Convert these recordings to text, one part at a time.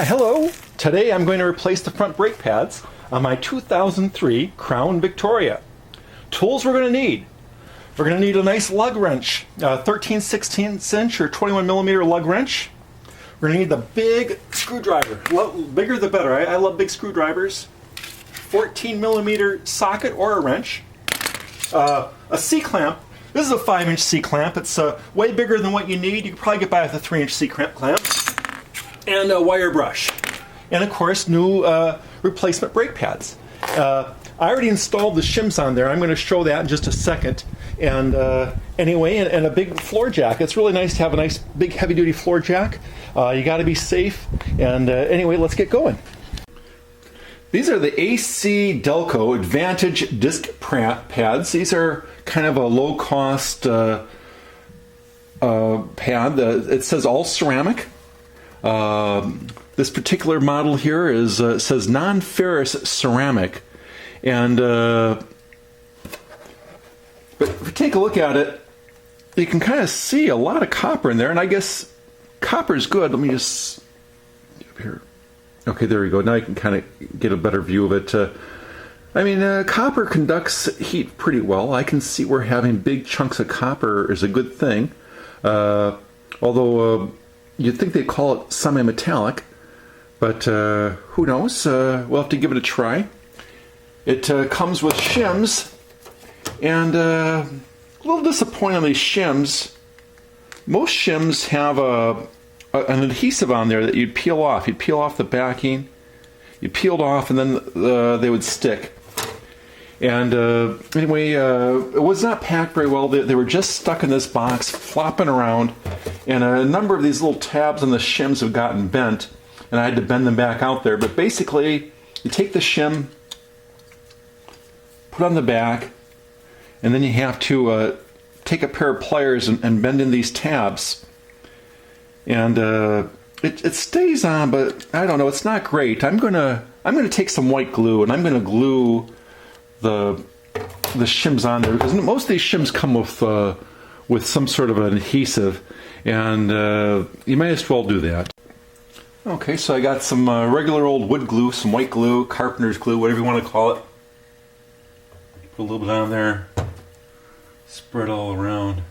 Hello! Today I'm going to replace the front brake pads on my 2003 Crown Victoria. Tools we're going to need. We're going to need a nice lug wrench, 13/16 inch or 21 millimeter lug wrench. We're going to need the big screwdriver. Bigger the better. I love big screwdrivers. 14 millimeter socket or a wrench. A C-clamp. This is a 5-inch C-clamp. It's way bigger than what you need. You can probably get by with a 3-inch C-clamp. And a wire brush. And of course, new replacement brake pads. I already installed the shims on there. I'm going to show that in just a second. And anyway, and a big floor jack. It's really nice to have a nice big heavy-duty floor jack. You got to be safe. And anyway, let's get going. These are the ACDelco Advantage disc pads. These are kind of a low-cost pad. It says all ceramic. This particular model here is says non-ferrous ceramic, and but if you take a look at it, you can kind of see a lot of copper in there, and I guess copper is good. Let me just up here. Okay, there we go. Now you can kind of get a better view of it. I mean, copper conducts heat pretty well. I can see where having big chunks of copper is a good thing, although you'd think they'd call it semi-metallic, but who knows? We'll have to give it a try. It comes with shims, and a little disappointed on these shims. Most shims have an adhesive on there that you'd peel off. You'd peel off the backing, you peeled off, and then they would stick. And anyway, it was not packed very well. They were just stuck in this box, flopping around, and a number of these little tabs on the shims have gotten bent, and I had to bend them back out there. But basically, you take the shim, put on the back, and then you have to take a pair of pliers and bend in these tabs. And it stays on, but I don't know, it's not great. I'm gonna take some white glue, and I'm gonna glue the shims on there, because most of these shims come with some sort of an adhesive, and you might as well do that. Okay, so I got some regular old wood glue, some white glue, carpenter's glue, whatever you want to call it. Put a little bit on there, spread all around.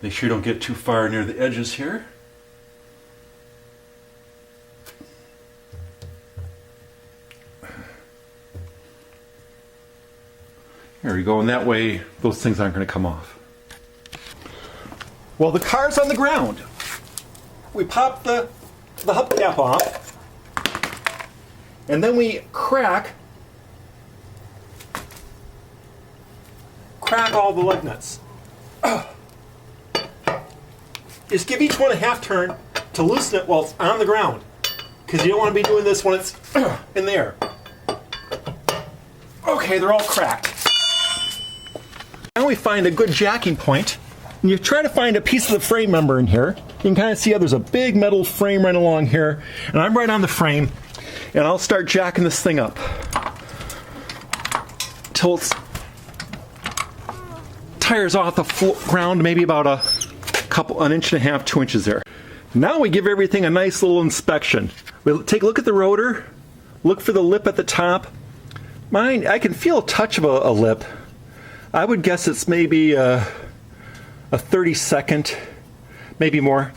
Make sure you don't get too far near the edges here. There we go, and that way those things aren't going to come off. Well, the car's on the ground. We pop the hubcap off, and then we crack all the lug nuts. Just give each one a half turn to loosen it while it's on the ground, because you don't want to be doing this when it's in the air. Okay, they're all cracked. Now we find a good jacking point, and you try to find a piece of the frame member in here. You can kind of see how there's a big metal frame right along here, and I'm right on the frame, and I'll start jacking this thing up till it's tires off the ground, maybe about an inch and a half, 2 inches there. Now we give everything a nice little inspection. We'll take a look at the rotor, look for the lip at the top. Mine, I can feel a touch of a lip. I would guess it's maybe a 32nd, maybe more.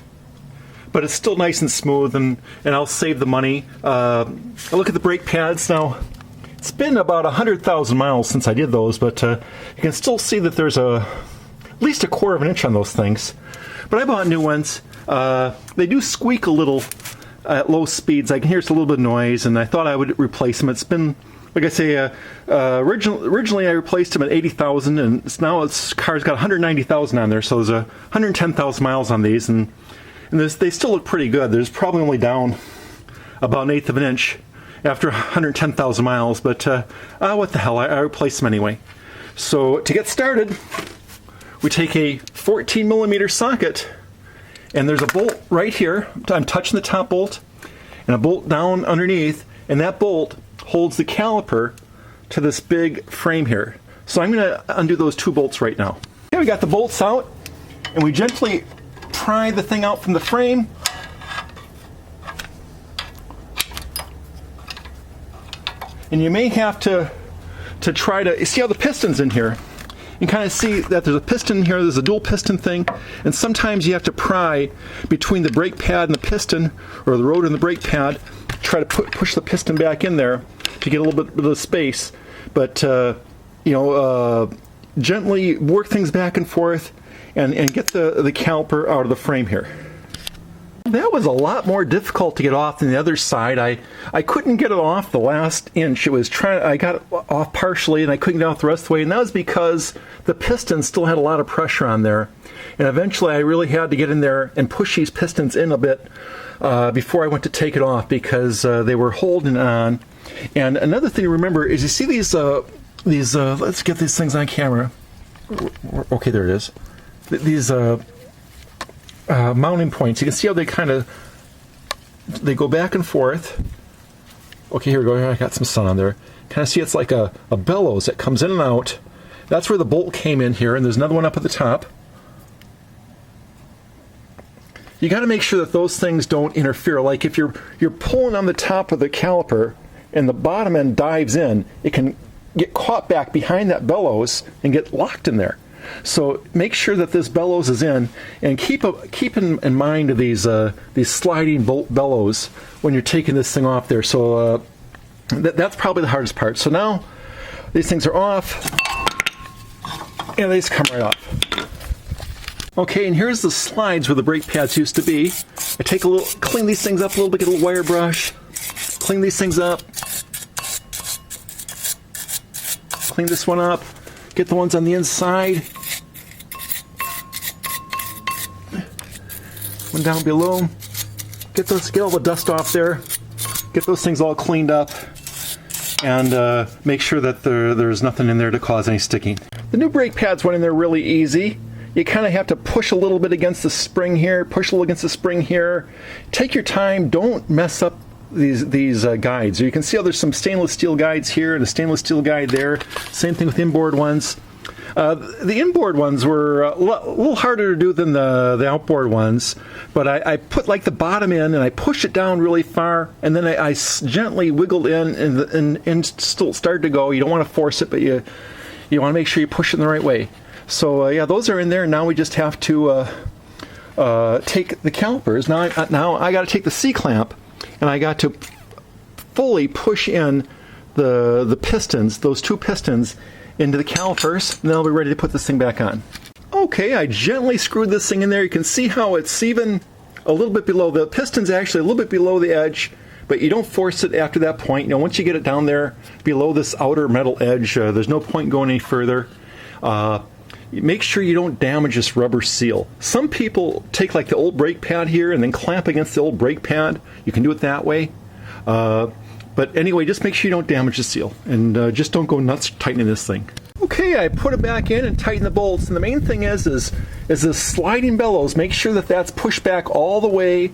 But it's still nice and smooth, and I'll save the money. I look at the brake pads now. It's been about 100,000 miles since I did those, but you can still see that there's at least a quarter of an inch on those things. But I bought new ones. They do squeak a little at low speeds. I can hear it's a little bit of noise, and I thought I would replace them. It's been, like I say, originally I replaced them at 80,000, and now this car's got 190,000 on there, so there's 110,000 miles on these, and they still look pretty good. There's probably only down about 1/8 of an inch after 110,000 miles, but what the hell, I replaced them anyway. So to get started, we take a 14 millimeter socket, and there's a bolt right here. I'm touching the top bolt, and a bolt down underneath, and that bolt holds the caliper to this big frame here. So I'm going to undo those 2 bolts right now. Okay, we got the bolts out, and we gently pry the thing out from the frame. And you may have to try to see how the piston's in here. You can kind of see that there's a piston here, there's a dual piston thing, and sometimes you have to pry between the brake pad and the piston, or the rotor and the brake pad, try to push the piston back in there to get a little bit of the space. But gently work things back and forth and get the caliper out of the frame here. That was a lot more difficult to get off than the other side. I couldn't get it off the last inch. I got it off partially and I couldn't get off the rest of the way, and that was because the piston still had a lot of pressure on there. And eventually I really had to get in there and push these pistons in a bit before I went to take it off, because they were holding on. And another thing to remember is, you see these let's get these things on camera. Okay, there it is. These mounting points. You can see how they go back and forth. Okay, here we go. I got some sun on there. Kind of see it's like a bellows that comes in and out. That's where the bolt came in here, and there's another one up at the top. You got to make sure that those things don't interfere. Like if you're pulling on the top of the caliper and the bottom end dives in, it can get caught back behind that bellows and get locked in there. So make sure that this bellows is in, and keep in mind these sliding bolt bellows when you're taking this thing off there. So that's probably the hardest part. So now these things are off, and they just come right off. Okay, and here's the slides where the brake pads used to be. I clean these things up a little bit, get a little wire brush, clean these things up, clean this one up, get the ones on the inside, one down below, get all the dust off there, get those things all cleaned up, and make sure that there's nothing in there to cause any sticking. The new brake pads went in there really easy. You kind of have to push a little bit against the spring here, push a little against the spring here. Take your time, don't mess up these guides. You can see how there's some stainless steel guides here and a stainless steel guide there. Same thing with inboard ones. The inboard ones were a little harder to do than the outboard ones, but I put like the bottom in and I pushed it down really far, and then I gently wiggled in and still started to go. You don't want to force it, but you want to make sure you push it in the right way. So yeah, those are in there. Now we just have to take the calipers. Now I got to take the C-clamp, and I got to fully push in the pistons, those two pistons, into the calipers, and then I'll be ready to put this thing back on. Okay, I gently screwed this thing in there. You can see how it's even a little bit below. The piston's actually a little bit below the edge, but you don't force it after that point. Once you get it down there below this outer metal edge, there's no point going any further. Make sure you don't damage this rubber seal. Some people take like the old brake pad here and then clamp against the old brake pad. You can do it that way. But anyway, just make sure you don't damage the seal, and just don't go nuts tightening this thing. Okay, I put it back in and tighten the bolts, and the main thing is this sliding bellows. Make sure that that's pushed back all the way,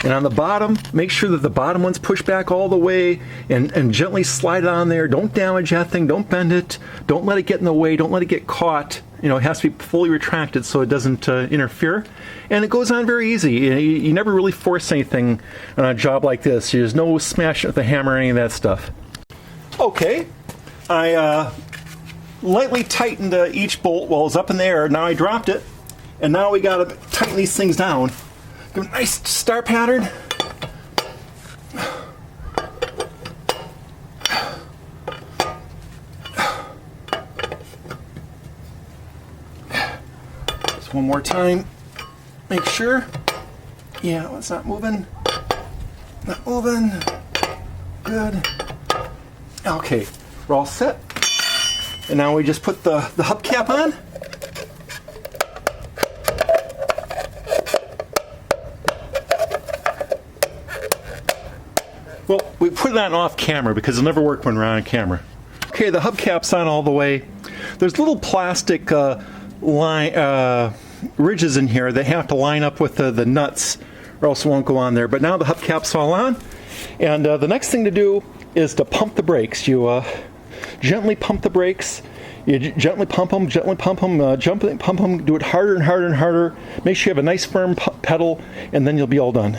and on the bottom, make sure that the bottom one's pushed back all the way, and gently slide it on there. Don't damage that thing, don't bend it, don't let it get in the way, don't let it get caught. It has to be fully retracted so it doesn't interfere. And it goes on very easy. You never really force anything on a job like this. There's no smashing with a hammer or any of that stuff. Okay, I lightly tightened each bolt while it was up in the air. Now I dropped it, and now we got to tighten these things down. Give a nice star pattern. One more time. Make sure. Yeah, it's not moving. Not moving. Good. Okay, we're all set. And now we just put the hubcap on. Well, we put it on off camera because it'll never work when we're on camera. Okay, the hubcap's on all the way. There's little plastic ridges in here that have to line up with the nuts, or else it won't go on there. But now the hubcap's all on, and the next thing to do is to pump the brakes. You gently pump the brakes. You gently pump them, pump them, do it harder and harder and harder. Make sure you have a nice firm pedal, and then you'll be all done.